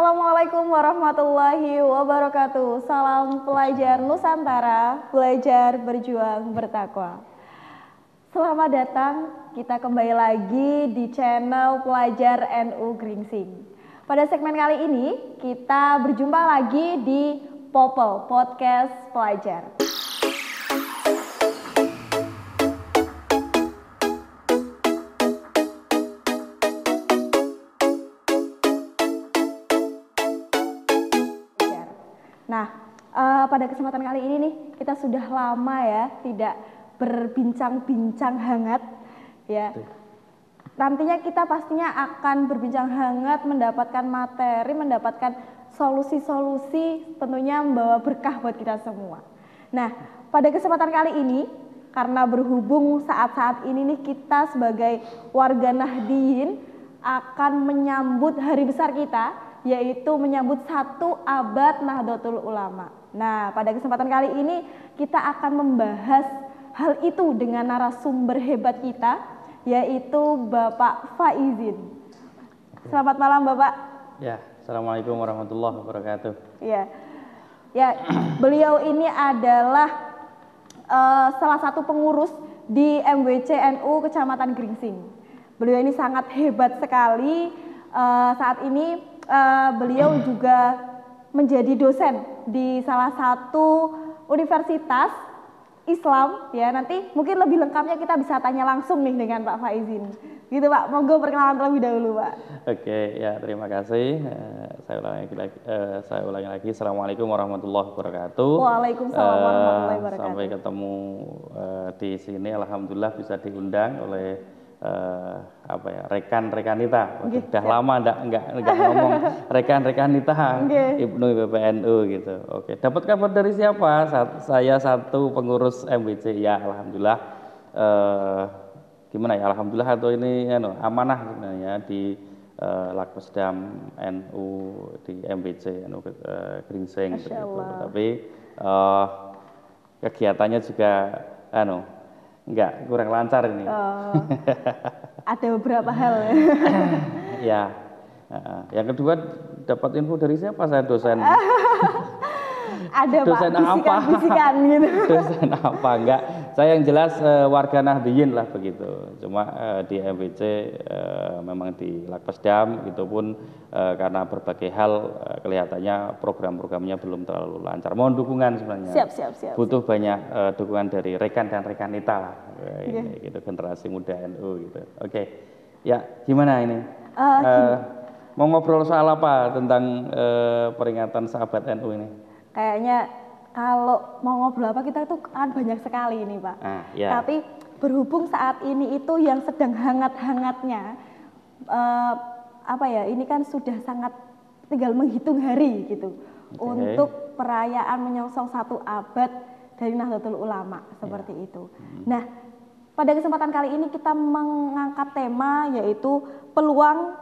Assalamualaikum warahmatullahi wabarakatuh. Salam pelajar Nusantara, belajar berjuang bertakwa. Selamat datang, kita kembali lagi di channel Pelajar NU Gringsing. Pada segmen kali ini kita berjumpa lagi di Popel Podcast Pelajar. Nah, pada kesempatan kali ini nih kita sudah lama ya tidak berbincang-bincang hangat ya. Nantinya kita pastinya akan berbincang hangat, mendapatkan materi, mendapatkan solusi-solusi, tentunya membawa berkah buat kita semua. Nah, pada kesempatan kali ini karena berhubung saat-saat ini nih kita sebagai warga Nahdliyin akan menyambut hari besar kita, yaitu menyambut 1 abad Nahdlatul Ulama. Nah, pada kesempatan kali ini kita akan membahas hal itu dengan narasumber hebat kita, yaitu Bapak Faizin. Selamat malam, Bapak. Ya, Assalamualaikum warahmatullahi wabarakatuh. Ya, beliau ini adalah salah satu pengurus di MWC NU Kecamatan Gringsing. Beliau ini sangat hebat sekali. Saat ini beliau juga menjadi dosen di salah satu universitas Islam ya. Nanti mungkin lebih lengkapnya kita bisa tanya langsung nih dengan Pak Faizin. Gitu Pak, monggo perkenalan terlebih dahulu Pak. Oke, ya terima kasih. Saya ulangi lagi. Assalamualaikum warahmatullahi wabarakatuh. Waalaikumsalam warahmatullahi wabarakatuh. Sampai ketemu di sini, alhamdulillah bisa diundang oleh rekan-rekan kita. Udah lama enggak ngomong rekan-rekan kita Ibnu PPNU gitu. Oke, dapat kabar dari siapa? Saya satu pengurus MWC ya, alhamdulillah. Gimana ya, alhamdulillah atau ini amanah sebenarnya di Lakpesdam NU di MWC NU Gringsing gitu. Tapi kegiatannya juga enggak, kurang lancar ini. Ada beberapa hal ya. Yang kedua, dapat info dari siapa? Saya dosen. Ada dosen Pak, bisikan gitu. Dosen apa? Enggak. Saya yang jelas warga Nahdliyin lah begitu. Cuma di MWC memang di Lakpesdam itu pun karena berbagai hal kelihatannya program-programnya belum terlalu lancar. Mohon dukungan sebenarnya. Siap. Butuh banyak dukungan dari rekan dan rekan kita lah. Gitu, generasi muda NU gitu. Oke. Ya, gimana ini? Mau ngobrol soal apa tentang peringatan sahabat NU ini? Kayaknya kalau mau ngobrol apa kita tuh kan banyak sekali ini Pak. Tapi berhubung saat ini itu yang sedang hangat-hangatnya, ini kan sudah sangat tinggal menghitung hari gitu untuk perayaan menyongsong 1 abad dari Nahdlatul Ulama seperti itu. Nah, pada kesempatan kali ini kita mengangkat tema yaitu peluang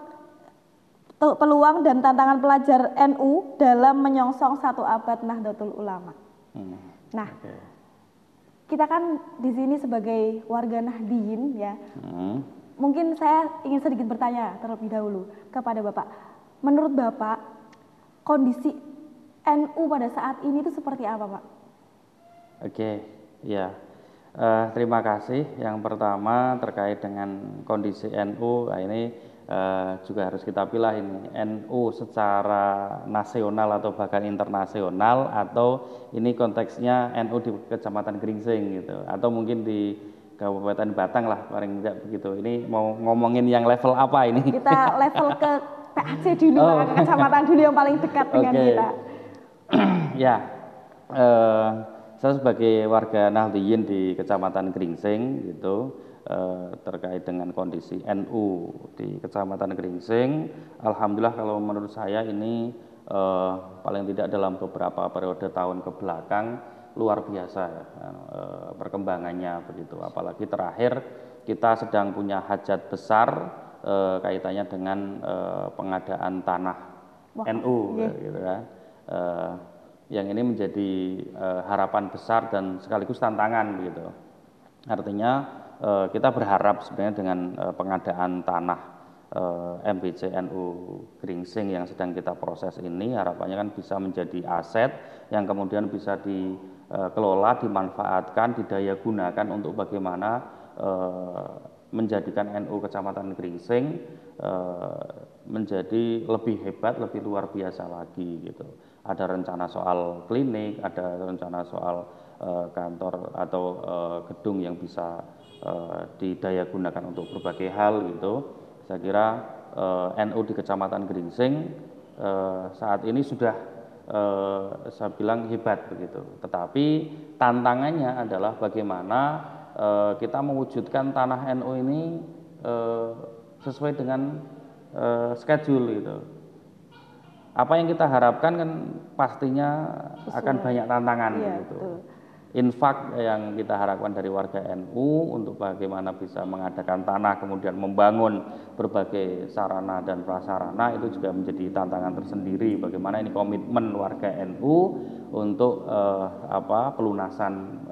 dan tantangan pelajar NU dalam menyongsong 1 abad Nahdlatul Ulama. Nah, kita kan di sini sebagai warga Nahdliyin ya. Mungkin saya ingin sedikit bertanya terlebih dahulu kepada Bapak. Menurut Bapak, kondisi NU pada saat ini itu seperti apa, Pak? Terima kasih. Yang pertama terkait dengan kondisi NU, ini juga harus kita pilih ini NU secara nasional atau bahkan internasional, atau ini konteksnya NU di Kecamatan Gringsing gitu, atau mungkin di Kabupaten Batang lah paling tidak begitu. Ini mau ngomongin yang level apa ini? Kita level ke PAC dulu, ke kecamatan dulu yang paling dekat dengan kita. Saya sebagai warga Nahdliyin di Kecamatan Gringsing gitu, terkait dengan kondisi NU di Kecamatan Gringsing, alhamdulillah kalau menurut saya ini paling tidak dalam beberapa periode tahun ke belakang luar biasa ya, perkembangannya begitu. Apalagi terakhir kita sedang punya hajat besar kaitannya dengan pengadaan tanah NU gitu kan. Yang ini menjadi harapan besar dan sekaligus tantangan begitu. Artinya kita berharap sebenarnya dengan pengadaan tanah MBC NU Gringsing yang sedang kita proses ini, harapannya kan bisa menjadi aset yang kemudian bisa dikelola, dimanfaatkan, didaya gunakan untuk bagaimana menjadikan NU Kecamatan Gringsing menjadi lebih hebat, lebih luar biasa lagi gitu. Ada rencana soal klinik, ada rencana soal kantor atau gedung yang bisa didaya gunakan untuk berbagai hal gitu. Saya kira NU di Kecamatan Gringsing saat ini sudah saya bilang hebat begitu. Tetapi tantangannya adalah bagaimana kita mewujudkan tanah NU ini sesuai dengan schedule gitu. Apa yang kita harapkan kan pastinya akan banyak tantangan gitu. Infak yang kita harapkan dari warga NU untuk bagaimana bisa mengadakan tanah, kemudian membangun berbagai sarana dan prasarana, itu juga menjadi tantangan tersendiri. Bagaimana ini komitmen warga NU untuk pelunasan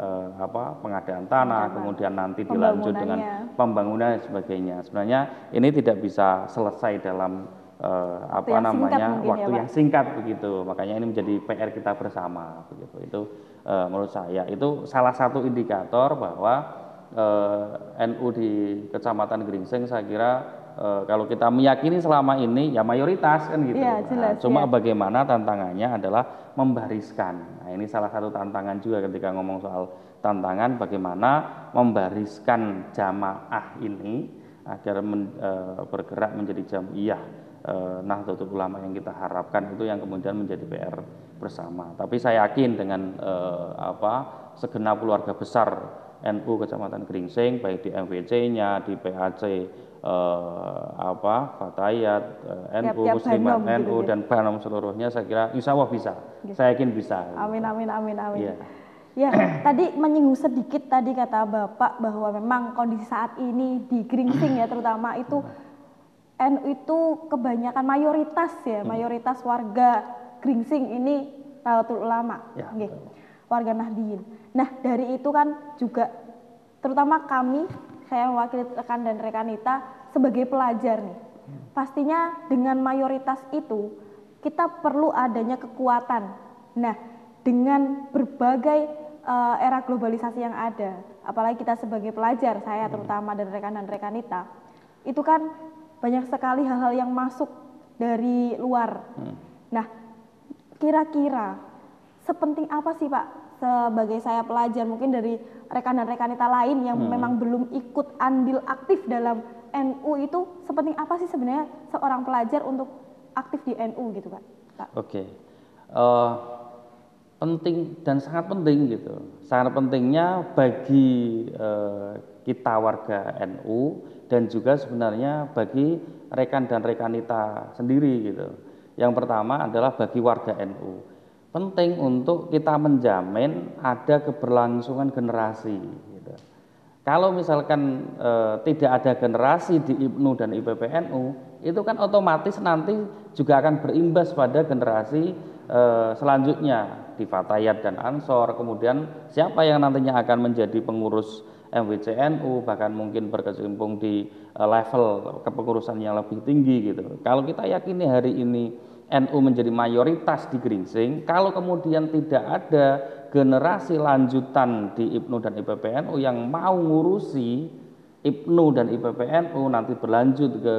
pengadaan tanah, kemudian nanti dilanjut dengan pembangunan dan sebagainya. Sebenarnya ini tidak bisa selesai dalam waktu yang singkat begitu. Makanya ini menjadi PR kita bersama begitu. Itu menurut saya itu salah satu indikator bahwa NU di Kecamatan Gringsing saya kira kalau kita meyakini selama ini ya mayoritas kan gitu. Ya, jelas, cuma bagaimana tantangannya adalah membariskan. Nah, ini salah satu tantangan juga ketika ngomong soal tantangan, bagaimana membariskan jamaah ini agar bergerak menjadi jamiah Nahdlatul Ulama yang kita harapkan, itu yang kemudian menjadi PR bersama. Tapi saya yakin dengan segenap keluarga besar NU Kecamatan Gringsing, baik di MVC-nya, di PAC Fatayat, NU Muslimat, NU gitu, dan Banom seluruhnya, saya kira insya Allah bisa. Gitu. Saya yakin bisa. Amin, amin, amin, amin. Yeah. Ya, tadi menyinggung sedikit tadi kata Bapak bahwa memang kondisi saat ini di Gringsing ya terutama itu NU itu kebanyakan mayoritas warga Gringsing ini Nahdlatul Ulama, ya, warga Nahdliyin. Nah, dari itu kan juga terutama kami, saya mewakili rekan dan rekanita sebagai pelajar nih. Pastinya dengan mayoritas itu kita perlu adanya kekuatan. Nah, dengan berbagai era globalisasi yang ada, apalagi kita sebagai pelajar, saya terutama dan rekan rekanita, itu kan banyak sekali hal-hal yang masuk dari luar. Nah, kira-kira sepenting apa sih Pak sebagai saya pelajar, mungkin dari rekan dan rekanita lain yang memang belum ikut andil aktif dalam NU, itu sepenting apa sih sebenarnya seorang pelajar untuk aktif di NU gitu Pak? Oke. Penting dan sangat penting gitu. Sangat pentingnya bagi kita warga NU dan juga sebenarnya bagi rekan dan rekanita sendiri gitu. Yang pertama adalah bagi warga NU. Penting untuk kita menjamin ada keberlangsungan generasi gitu. Kalau misalkan tidak ada generasi di IPNU dan IPPNU, itu kan otomatis nanti juga akan berimbas pada generasi selanjutnya di Fatayat dan Ansor. Kemudian siapa yang nantinya akan menjadi pengurus MWCNU, bahkan mungkin berkecimpung di level kepengurusan yang lebih tinggi gitu. Kalau kita yakini hari ini NU menjadi mayoritas di Gringsing, kalau kemudian tidak ada generasi lanjutan di IPNU dan IPPNU yang mau ngurusi IPNU dan IPPNU, nanti berlanjut ke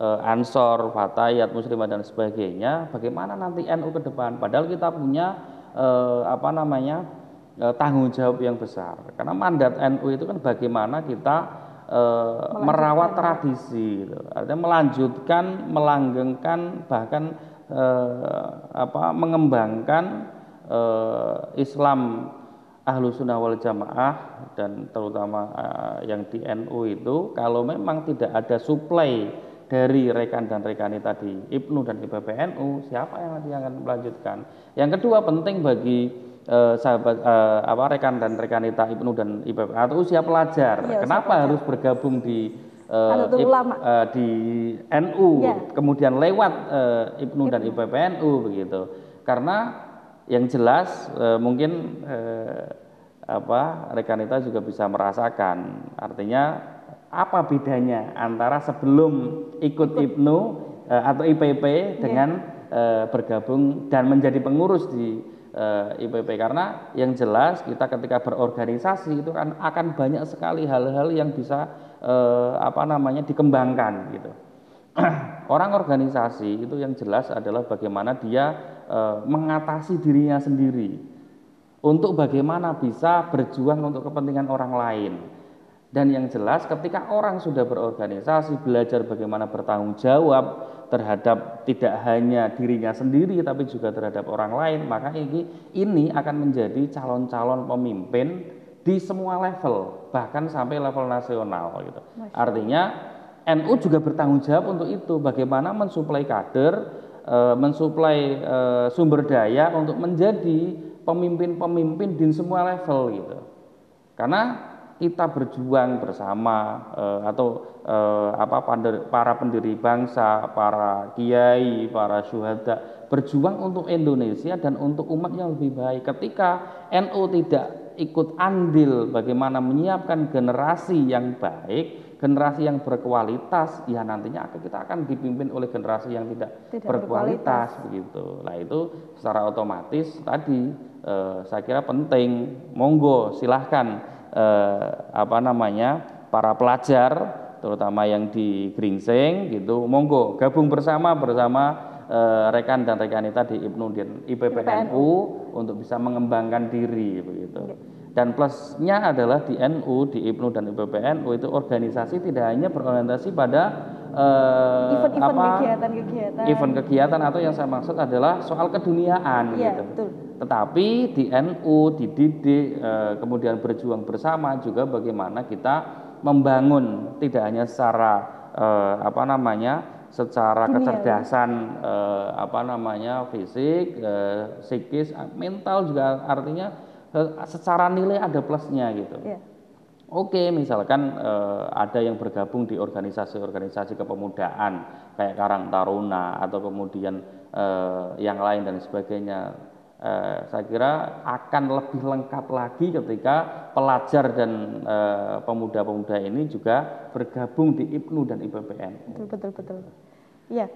Ansor, Fatayat, Muslimat dan sebagainya, bagaimana nanti NU ke depan? Padahal kita punya tanggung jawab yang besar. Karena mandat NU itu kan bagaimana kita merawat tradisi, gitu. Artinya melanjutkan, melanggengkan, bahkan mengembangkan Islam Ahlus Sunnah wal Jamaah, dan terutama yang di NU itu, kalau memang tidak ada suplai dari rekan dan rekanita di IPNU dan IPPNU, siapa yang nanti akan melanjutkan? Yang kedua penting bagi rekan dan rekanita IPNU dan IPPNU atau usia pelajar. Ya, kenapa harus bergabung di di NU, kemudian lewat IPNU dan IPPNU begitu? Karena yang jelas mungkin rekanita juga bisa merasakan, artinya apa bedanya antara sebelum ikut IPNU atau IPP dengan bergabung dan menjadi pengurus di IPP, karena yang jelas kita ketika berorganisasi itu kan akan banyak sekali hal-hal yang bisa dikembangkan gitu. Orang organisasi itu yang jelas adalah bagaimana dia mengatasi dirinya sendiri untuk bagaimana bisa berjuang untuk kepentingan orang lain. Dan yang jelas ketika orang sudah berorganisasi, belajar bagaimana bertanggung jawab terhadap tidak hanya dirinya sendiri tapi juga terhadap orang lain, maka ini akan menjadi calon-calon pemimpin di semua level, bahkan sampai level nasional gitu. Artinya NU juga bertanggung jawab untuk itu, bagaimana mensuplai kader, mensuplai sumber daya untuk menjadi pemimpin-pemimpin di semua level gitu. Karena kita berjuang bersama para pendiri bangsa, para kiai, para syuhada berjuang untuk Indonesia dan untuk umat yang lebih baik. Ketika NU tidak ikut andil bagaimana menyiapkan generasi yang baik, generasi yang berkualitas, ya nantinya kita akan dipimpin oleh generasi yang tidak berkualitas begitu. Nah itu secara otomatis tadi saya kira penting, monggo silahkan para pelajar terutama yang di Gringsing gitu, monggo gabung bersama rekan dan rekanita di IPNU dan IPPNU untuk bisa mengembangkan diri begitu. Dan plusnya adalah di NU, di IPNU dan IPPNU itu organisasi tidak hanya berorientasi pada event kegiatan atau yang saya maksud adalah soal keduniaan gitu. Betul. Tetapi di NU dididik kemudian berjuang bersama juga bagaimana kita membangun tidak hanya secara secara kecerdasan fisik, psikis, mental juga, artinya secara nilai ada plusnya gitu. Oke, misalkan ada yang bergabung di organisasi-organisasi kepemudaan kayak Karang Taruna atau kemudian yang lain dan sebagainya. Saya kira akan lebih lengkap lagi ketika pelajar dan pemuda-pemuda ini juga bergabung di IPNU dan IPPN. Betul. Ya,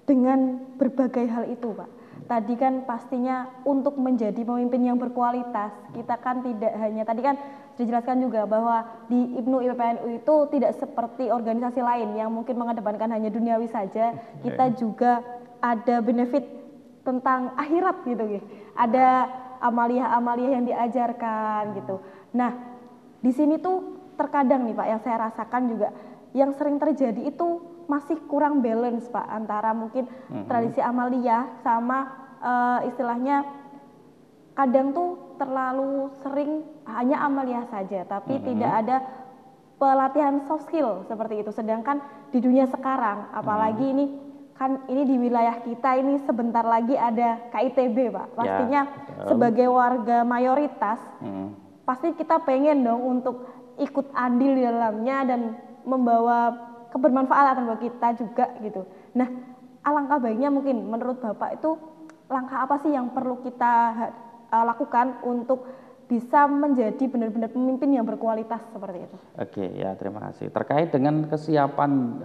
dengan berbagai hal itu, Pak. Tadi kan pastinya untuk menjadi pemimpin yang berkualitas, kita kan tidak hanya, tadi kan dijelaskan juga bahwa di IPNU IPPNU itu tidak seperti organisasi lain yang mungkin mengedepankan hanya duniawi saja. Kita juga ada benefit tentang akhirat gitu. Ada amaliyah-amaliyah yang diajarkan gitu. Nah, di sini tuh terkadang nih Pak, yang saya rasakan juga yang sering terjadi itu masih kurang balance Pak antara mungkin tradisi amaliyah sama istilahnya kadang tuh terlalu sering hanya amaliyah saja tapi tidak ada pelatihan soft skill seperti itu. Sedangkan di dunia sekarang apalagi ini di wilayah kita ini sebentar lagi ada KITB Pak. Pastinya sebagai warga mayoritas pasti kita pengen dong untuk ikut andil di dalamnya dan membawa kebermanfaatan buat kita juga gitu. Nah, alangkah baiknya mungkin menurut Bapak itu langkah apa sih yang perlu kita lakukan untuk bisa menjadi benar-benar pemimpin yang berkualitas seperti itu? Oke, ya terima kasih. Terkait dengan kesiapan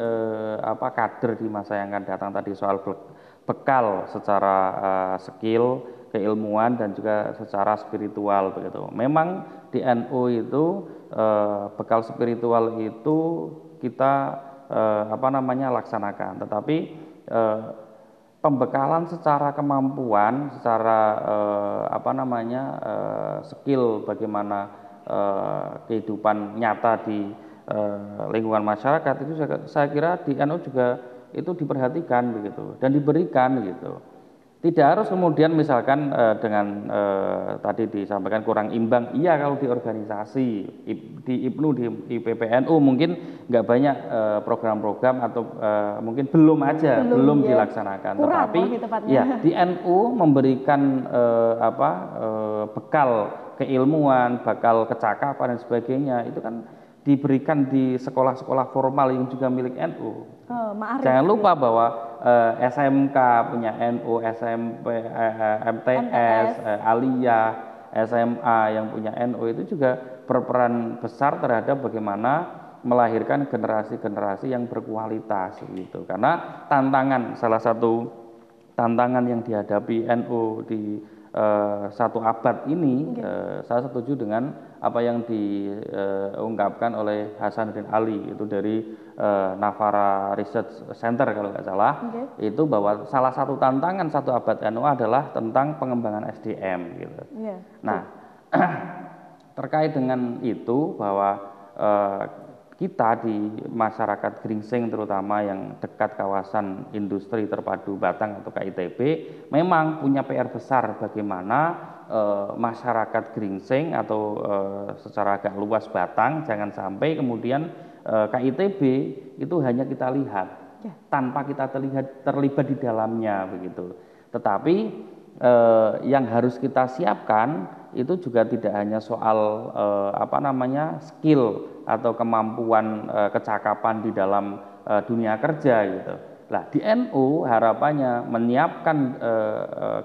kader di masa yang akan datang tadi soal bekal secara skill, keilmuan dan juga secara spiritual begitu. Memang di NU itu bekal spiritual itu kita laksanakan, tetapi pembekalan secara kemampuan, secara skill bagaimana kehidupan nyata di lingkungan masyarakat itu saya kira di NU juga itu diperhatikan begitu dan diberikan gitu. Tidak harus kemudian misalkan dengan tadi disampaikan kurang imbang, iya kalau di organisasi di IPNU di IPPNU mungkin nggak banyak program-program atau mungkin belum dilaksanakan. Tetapi ya di NU memberikan bekal keilmuan, bekal kecakapan dan sebagainya itu kan diberikan di sekolah-sekolah formal yang juga milik NU. Jangan lupa bahwa SMK punya NU, SMP, MTS, Aliyah, SMA yang punya NU itu juga berperan besar terhadap bagaimana melahirkan generasi-generasi yang berkualitas gitu. Karena salah satu tantangan yang dihadapi NU di satu abad ini, saya setuju dengan apa yang diungkapkan oleh Hasanuddin Ali itu dari Navara Research Center kalau nggak salah, itu bahwa salah satu tantangan satu abad NU adalah tentang pengembangan SDM gitu. Nah, terkait dengan itu bahwa kita di masyarakat Gringsing terutama yang dekat kawasan industri terpadu Batang atau KITB memang punya PR besar bagaimana masyarakat Gringsing atau secara agak luas Batang jangan sampai kemudian KITB itu hanya kita lihat tanpa kita terlibat di dalamnya begitu. Tetapi yang harus kita siapkan itu juga tidak hanya soal skill atau kemampuan kecakapan di dalam dunia kerja gitu. Nah, di NU harapannya menyiapkan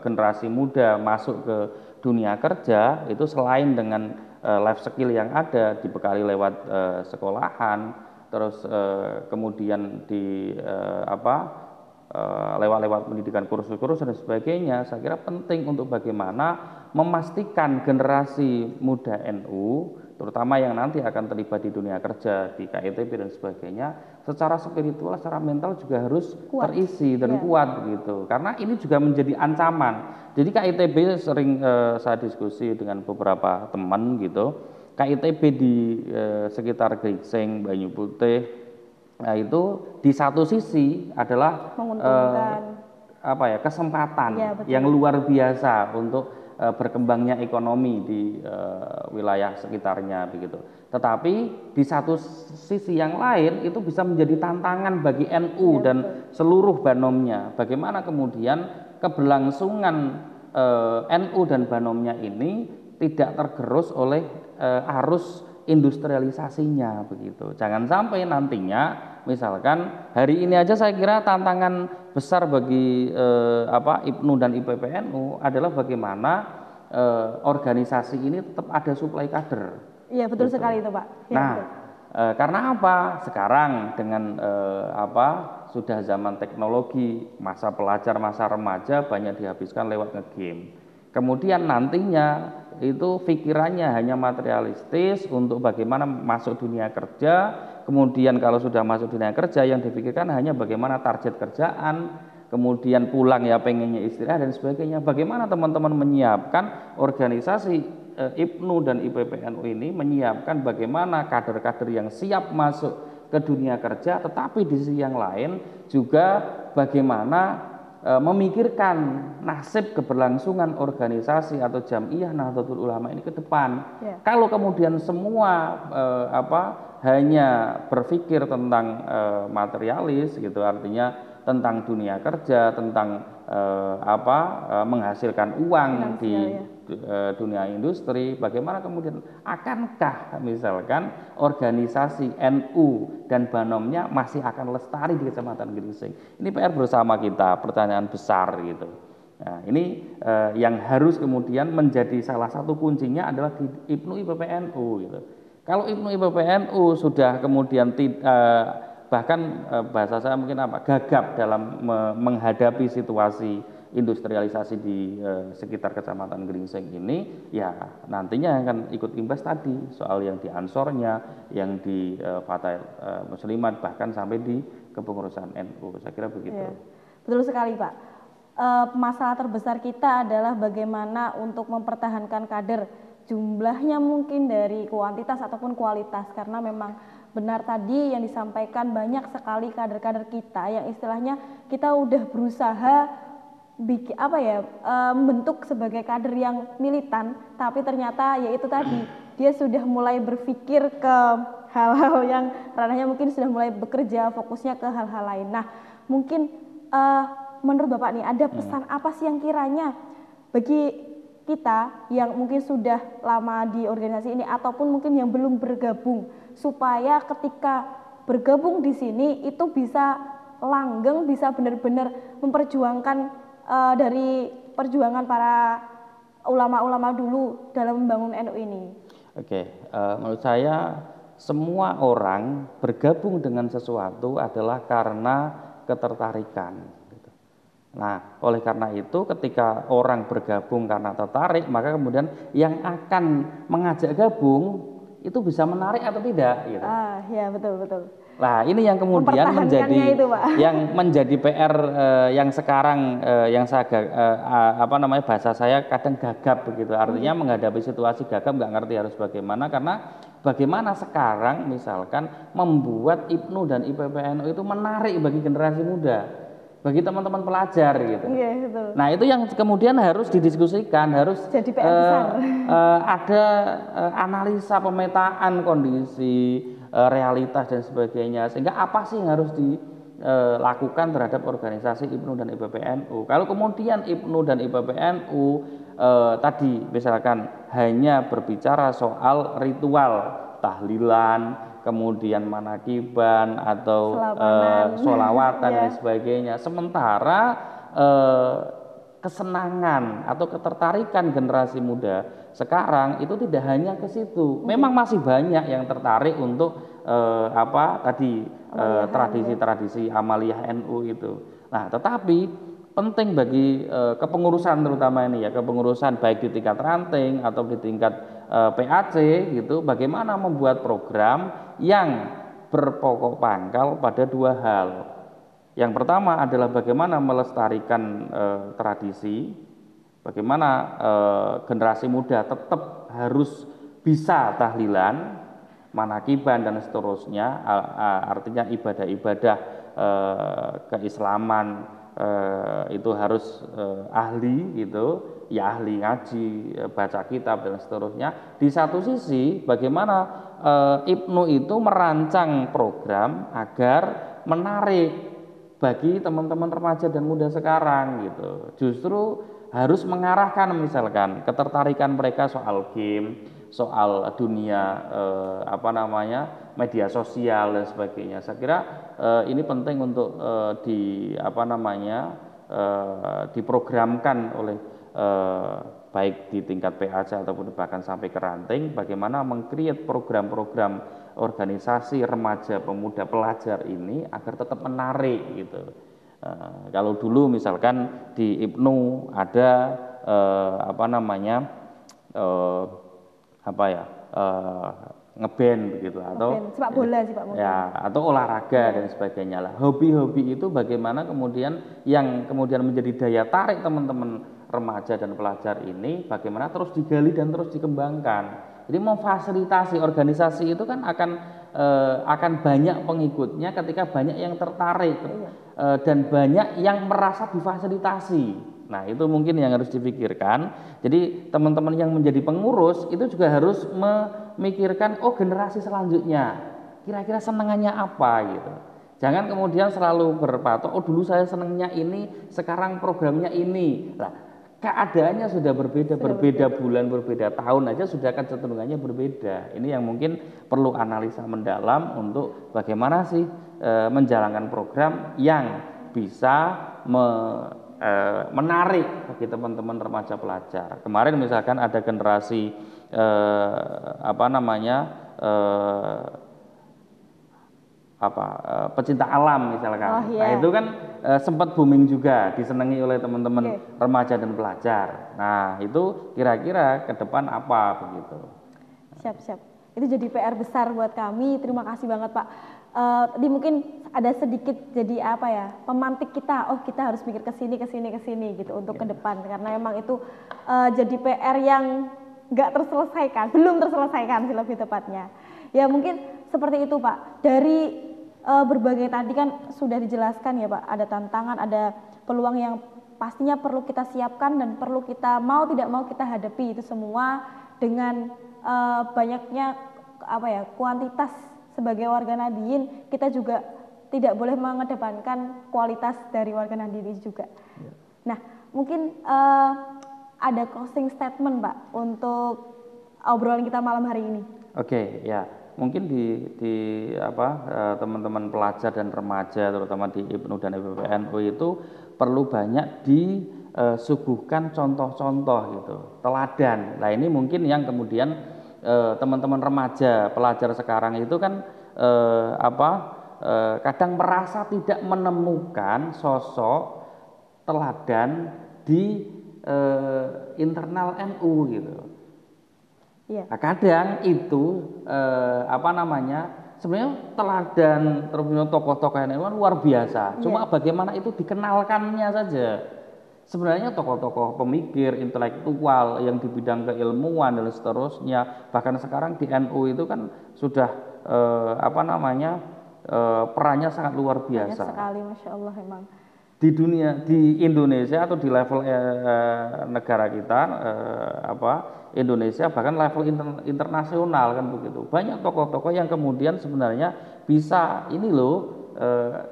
generasi muda masuk ke dunia kerja itu selain dengan life skill yang ada dibekali lewat sekolahan, terus kemudian lewat pendidikan kursus-kursus dan sebagainya. Saya kira penting untuk bagaimana memastikan generasi muda NU terutama yang nanti akan terlibat di dunia kerja di KITB dan sebagainya secara spiritual, secara mental juga harus terisi dan kuat begitu. Karena ini juga menjadi ancaman. Jadi KITB sering saya diskusi dengan beberapa teman gitu. KITB di sekitar Gringsing, Banyu Putih, nah itu di satu sisi adalah kesempatan yang luar biasa untuk berkembangnya ekonomi di wilayah sekitarnya begitu. Tetapi di satu sisi yang lain itu bisa menjadi tantangan bagi NU dan seluruh banomnya. Bagaimana kemudian keberlangsungan NU dan banomnya ini tidak tergerus oleh arus industrialisasinya begitu. Jangan sampai nantinya misalkan hari ini aja saya kira tantangan besar bagi IPNU dan IPPNU adalah bagaimana organisasi ini tetap ada suplai kader. Iya betul gitu. Sekali itu Pak. Ya, karena apa? Sekarang dengan sudah zaman teknologi, masa pelajar, masa remaja banyak dihabiskan lewat ngegame. Kemudian nantinya itu pikirannya hanya materialistis untuk bagaimana masuk dunia kerja. Kemudian kalau sudah masuk dunia kerja yang dipikirkan hanya bagaimana target kerjaan, kemudian pulang ya pengennya istirahat dan sebagainya. Bagaimana teman-teman menyiapkan organisasi IPNU dan IPPNU ini menyiapkan bagaimana kader-kader yang siap masuk ke dunia kerja, tetapi di sisi yang lain juga bagaimana memikirkan nasib keberlangsungan organisasi atau Jam'iyah Nahdlatul Ulama ini ke depan. Kalau kemudian semua hanya berpikir tentang materialis gitu, artinya tentang dunia kerja, tentang menghasilkan uang di dunia industri, bagaimana kemudian akankah misalkan organisasi NU dan banomnya masih akan lestari di Kecamatan Gringsing? Ini PR bersama kita, pertanyaan besar gitu. Nah, ini yang harus kemudian menjadi salah satu kuncinya adalah di IPNU IPPNU gitu. Kalau IPNU IPPNU sudah kemudian bahkan bahasa saya mungkin gagap dalam menghadapi situasi industrialisasi di sekitar Kecamatan Gringsing ini, ya nantinya akan ikut imbas tadi soal yang di Ansornya, yang di Fatah Muslimat, bahkan sampai di kepengurusan NU. Saya kira begitu. Ya, betul sekali Pak. Masalah terbesar kita adalah bagaimana untuk mempertahankan kader, jumlahnya mungkin dari kuantitas ataupun kualitas, karena memang benar tadi yang disampaikan banyak sekali kader-kader kita yang istilahnya kita udah berusaha membentuk sebagai kader yang militan, tapi ternyata ya itu tadi dia sudah mulai berpikir ke hal-hal yang ranahnya mungkin sudah mulai bekerja fokusnya ke hal-hal lain. Nah mungkin menurut Bapak nih ada pesan apa sih yang kiranya bagi kita yang mungkin sudah lama di organisasi ini ataupun mungkin yang belum bergabung, supaya ketika bergabung di sini itu bisa langgeng, bisa benar-benar memperjuangkan dari perjuangan para ulama-ulama dulu dalam membangun NU ini. Menurut saya semua orang bergabung dengan sesuatu adalah karena ketertarikan. Gitu. Nah, oleh karena itu ketika orang bergabung karena tertarik, maka kemudian yang akan mengajak gabung itu bisa menarik atau tidak. Gitu. Ya betul betul. Nah, ini yang kemudian menjadi PR yang sekarang yang saya bahasa saya kadang gagap begitu. Artinya menghadapi situasi gagap nggak ngerti harus bagaimana, karena bagaimana sekarang misalkan membuat IPNU dan IPPNU itu menarik bagi generasi muda, bagi teman-teman pelajar gitu. Betul. Nah, itu yang kemudian harus didiskusikan, harus jadi PR besar. Ada analisa pemetaan kondisi realitas dan sebagainya, sehingga apa sih yang harus dilakukan terhadap organisasi IPNU dan IPPNU. Kalau kemudian IPNU dan IPPNU tadi misalkan hanya berbicara soal ritual tahlilan, kemudian manakiban atau sholawatan dan sebagainya, sementara kesenangan atau ketertarikan generasi muda sekarang itu tidak hanya ke situ. Memang masih banyak yang tertarik untuk tradisi-tradisi amaliyah NU itu. Nah, tetapi penting bagi kepengurusan terutama ini ya, kepengurusan baik di tingkat ranting atau di tingkat PAC gitu, bagaimana membuat program yang berpokok pangkal pada dua hal. Yang pertama adalah bagaimana melestarikan tradisi, bagaimana generasi muda tetap harus bisa tahlilan, manakiban dan seterusnya, artinya ibadah-ibadah keislaman itu harus ahli gitu, ya ahli ngaji, baca kitab dan seterusnya. Di satu sisi bagaimana IPNU itu merancang program agar menarik bagi teman-teman remaja dan muda sekarang gitu. Justru harus mengarahkan misalkan ketertarikan mereka soal game, soal dunia media sosial dan sebagainya. Saya kira ini penting untuk diprogramkan oleh baik di tingkat PAC ataupun bahkan sampai ke ranting, bagaimana meng-create program-program organisasi remaja pemuda pelajar ini agar tetap menarik gitu. Kalau dulu misalkan di IPNU ada ngeband begitu, atau sepak bola sih Pak, ya, atau olahraga dan sebagainya lah. Hobi-hobi itu bagaimana kemudian yang kemudian menjadi daya tarik teman-teman remaja dan pelajar ini, bagaimana terus digali dan terus dikembangkan. Jadi memfasilitasi organisasi itu kan akan banyak pengikutnya ketika banyak yang tertarik dan banyak yang merasa difasilitasi. Nah, itu mungkin yang harus dipikirkan. Jadi teman-teman yang menjadi pengurus itu juga harus memikirkan, oh generasi selanjutnya kira-kira senangannya apa gitu. Jangan kemudian selalu berpatok, oh dulu saya senangnya ini, sekarang programnya ini. Nah, keadaannya sudah berbeda bulan, berbeda tahun aja sudah kecenderungannya berbeda. Ini yang mungkin perlu analisa mendalam untuk bagaimana sih menjalankan program yang bisa menarik bagi teman-teman remaja pelajar. Kemarin misalkan ada generasi pecinta alam misalkan. Nah, itu kan sempat booming juga, disenangi oleh teman-teman remaja dan pelajar. Nah, itu kira-kira ke depan apa begitu. Siap. Itu jadi PR besar buat kami. Terima kasih banget Pak. Tadi mungkin ada sedikit jadi pemantik kita. Oh, kita harus mikir ke sini gitu untuk ke depan, karena memang itu jadi PR yang nggak terselesaikan, belum terselesaikan sih lebih tepatnya. Ya mungkin seperti itu Pak. Dari berbagai tadi kan sudah dijelaskan ya Pak, ada tantangan, ada peluang yang pastinya perlu kita siapkan dan perlu kita mau tidak mau kita hadapi itu semua dengan banyaknya kuantitas. Sebagai warga Nahdliyin kita juga tidak boleh mengedepankan kualitas dari warga Nahdliyin juga. Nah, mungkin ada closing statement Pak untuk obrolan kita malam hari ini. Oke, ya. Mungkin di teman-teman pelajar dan remaja terutama di IPNU dan IPPNU itu perlu banyak disuguhkan contoh-contoh gitu, teladan. Nah, ini mungkin yang kemudian teman-teman remaja pelajar sekarang itu kan kadang merasa tidak menemukan sosok teladan di internal NU gitu. Iya. Nah, kadang itu sebenarnya teladan terus tokoh-tokoh NU kan luar biasa. Cuma bagaimana itu dikenalkannya saja. Sebenarnya tokoh-tokoh pemikir, intelektual yang di bidang keilmuan dan seterusnya, bahkan sekarang di NU itu kan sudah perannya sangat luar biasa. Banyak sekali, Masya Allah emang. Di dunia, di Indonesia atau di level negara kita, Indonesia bahkan level internasional kan begitu. Banyak tokoh-tokoh yang kemudian sebenarnya bisa ini loh.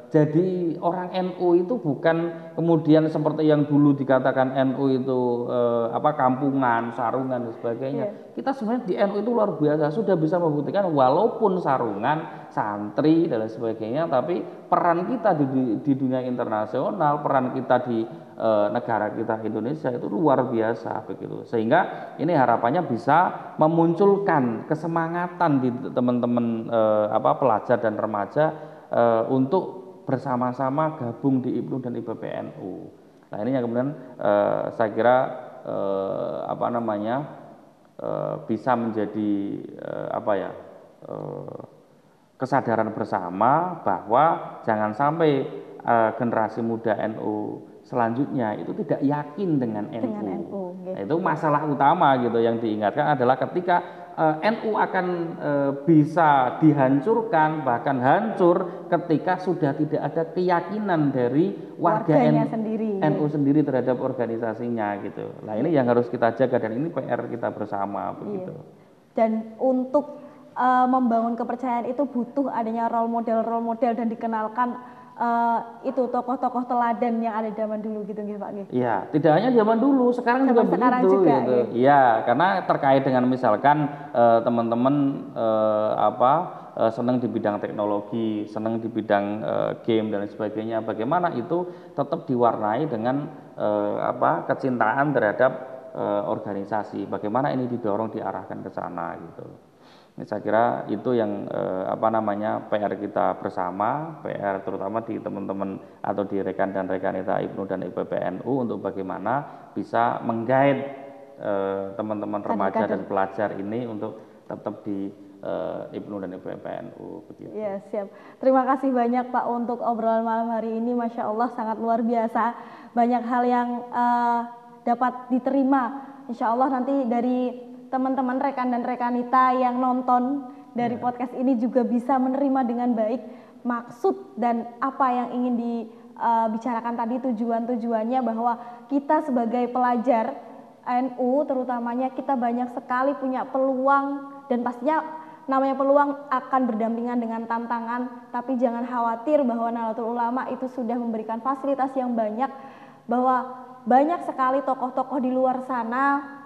Jadi orang NU itu bukan kemudian seperti yang dulu dikatakan NU itu kampungan, sarungan dan sebagainya. Kita sebenarnya di NU itu luar biasa, sudah bisa membuktikan walaupun sarungan, santri dan sebagainya, tapi peran kita di dunia internasional, peran kita di negara kita Indonesia itu luar biasa begitu. Sehingga ini harapannya bisa memunculkan kesemangatan di teman-teman pelajar dan remaja untuk bersama-sama gabung di IPNU dan IPPNU. Nah ini yang kemudian saya kira bisa menjadi kesadaran bersama bahwa jangan sampai generasi muda NU selanjutnya itu tidak yakin dengan NU. Nah, itu masalah utama gitu yang diingatkan adalah ketika NU akan bisa dihancurkan bahkan hancur ketika sudah tidak ada keyakinan dari warga NU sendiri terhadap organisasinya gitu. Nah ini yang harus kita jaga dan ini PR kita bersama begitu. Dan untuk membangun kepercayaan itu butuh adanya role model dan dikenalkan itu tokoh-tokoh teladan yang ada zaman dulu gitu Pak. Iya, tidak hanya zaman dulu, sekarang juga begitu gitu. Iya, karena terkait dengan misalkan teman-teman senang di bidang teknologi, senang di bidang game dan sebagainya, bagaimana itu tetap diwarnai dengan kecintaan terhadap organisasi. Bagaimana ini didorong diarahkan ke sana gitu. Ini saya kira itu yang PR kita bersama, PR terutama di teman-teman atau di rekan dan rekanita IPNU dan IPPNU untuk bagaimana bisa menggait teman-teman remaja dan pelajar ini untuk tetap di IPNU dan IPPNU begitu. Ya, siap. Terima kasih banyak Pak untuk obrolan malam hari ini, Masya Allah sangat luar biasa. Banyak hal yang dapat diterima. Insya Allah nanti dari teman-teman rekan dan rekanita yang nonton dari podcast ini juga bisa menerima dengan baik maksud dan apa yang ingin dibicarakan tadi, tujuannya bahwa kita sebagai pelajar NU terutamanya kita banyak sekali punya peluang dan pastinya namanya peluang akan berdampingan dengan tantangan, tapi jangan khawatir bahwa Nahdlatul Ulama itu sudah memberikan fasilitas yang banyak, bahwa banyak sekali tokoh-tokoh di luar sana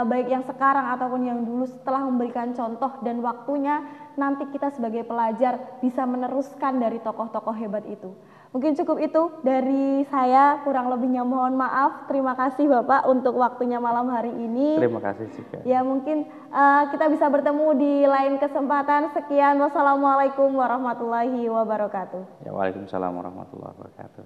baik yang sekarang ataupun yang dulu setelah memberikan contoh dan waktunya nanti kita sebagai pelajar bisa meneruskan dari tokoh-tokoh hebat itu. Mungkin cukup itu dari saya, kurang lebihnya mohon maaf. Terima kasih Bapak untuk waktunya malam hari ini. Terima kasih juga. Ya mungkin kita bisa bertemu di lain kesempatan. Sekian, wassalamualaikum warahmatullahi wabarakatuh. Ya, waalaikumsalam warahmatullahi wabarakatuh.